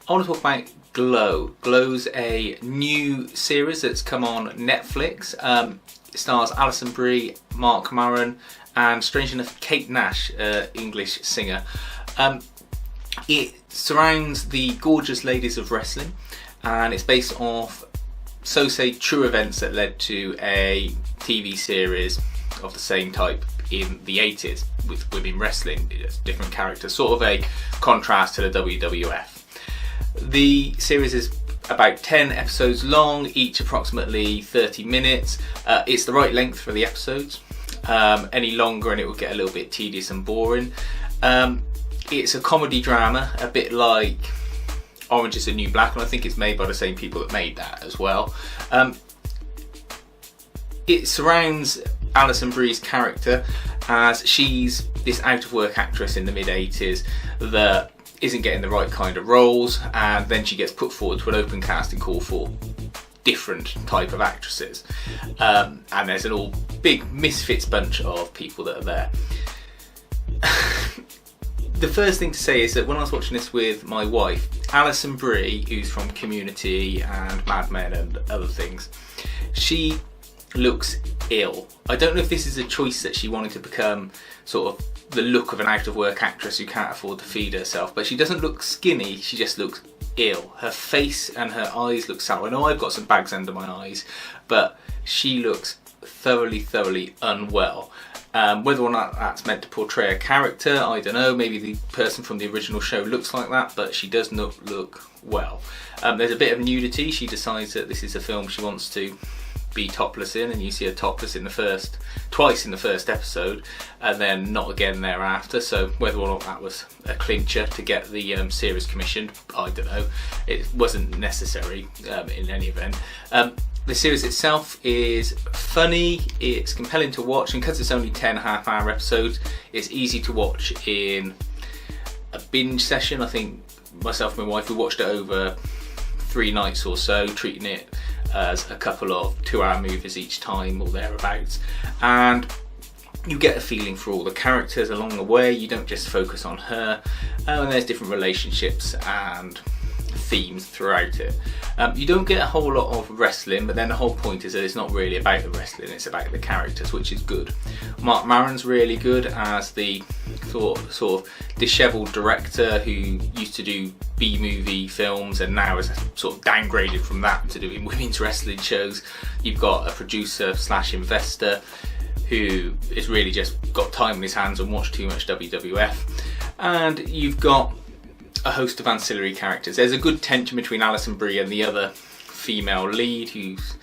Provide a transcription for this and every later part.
I want to talk about Glow. Glow's a new series that's come on Netflix. It stars Alison Brie, Mark Maron, and strange enough, Kate Nash, English singer. It surrounds the gorgeous ladies of wrestling, and it's based off so-say true events that led to a TV series of the same type in the 80s with women wrestling, different characters, sort of a contrast to the WWF. The series is about 10 episodes long, each approximately 30 minutes. It's the right length for the episodes. Any longer and it will get a little bit tedious and boring. It's a comedy drama, a bit like Orange is the New Black, and I think it's made by the same people that made that as well. It surrounds Alison Brie's character as she's this out of work actress in the mid-80s that isn't getting the right kind of roles, and then she gets put forward to an open casting call for different type of actresses, and there's an all big misfits bunch of people that are there. The first thing to say is that when I was watching this with my wife, Alison Brie, who's from Community and Mad Men and other things, she looks ill. I don't know if this is a choice that she wanted to become sort of the look of an out of work actress who can't afford to feed herself, but she doesn't look skinny, she just looks ill. Her face and her eyes look sour. I know I've got some bags under my eyes, but she looks thoroughly unwell. Whether or not that's meant to portray a character, I don't know. Maybe the person from the original show looks like that, but she does not look well. There's a bit of nudity. She decides that this is a film she wants to be topless in, and you see her topless twice in the first episode, and then not again thereafter. So whether or not that was a clincher to get the series commissioned, I don't know. It wasn't necessary in any event. The series itself is funny, it's compelling to watch, and because it's only 10 half-hour episodes, it's easy to watch in a binge session. I think myself and my wife, we watched it over 3 nights or so, treating it as a couple of 2-hour movies each time or thereabouts, and you get a feeling for all the characters along the way. You don't just focus on her, and there's different relationships and themes throughout it. You don't get a whole lot of wrestling, but then the whole point is that it's not really about the wrestling, it's about the characters, which is good. Mark Maron's really good as the sort of dishevelled director who used to do B-movie films and now is sort of downgraded from that to doing women's wrestling shows. You've got a producer / investor who has really just got time on his hands and watched too much WWF, and you've got a host of ancillary characters. There's a good tension between Alison Brie and the other female lead, whose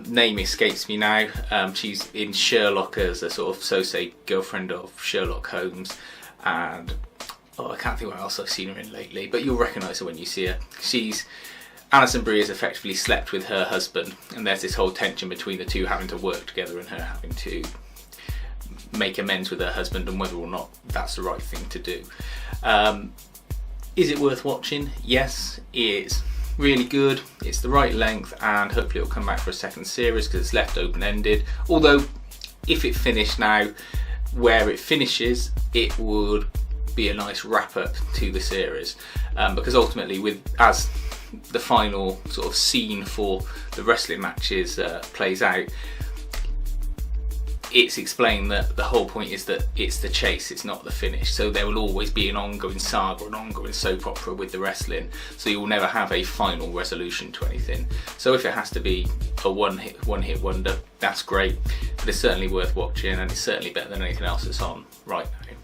name escapes me now. She's in Sherlock as a sort of so-say girlfriend of Sherlock Holmes, and I can't think what else I've seen her in lately, but you'll recognise her when you see her. Alison Brie has effectively slept with her husband, and there's this whole tension between the two having to work together and her having to make amends with her husband, and whether or not that's the right thing to do. Is it worth watching? Yes, it's really good. It's the right length, and hopefully it'll come back for a second series because it's left open-ended. Although, if it finished now, where it finishes, it would be a nice wrap-up to the series, because ultimately, as the final sort of scene for the wrestling matches plays out, it's explained that the whole point is that it's the chase, it's not the finish. So there will always be an ongoing saga, an ongoing soap opera with the wrestling. So you will never have a final resolution to anything. So if it has to be a one-hit wonder, that's great. But it's certainly worth watching, and it's certainly better than anything else that's on right now.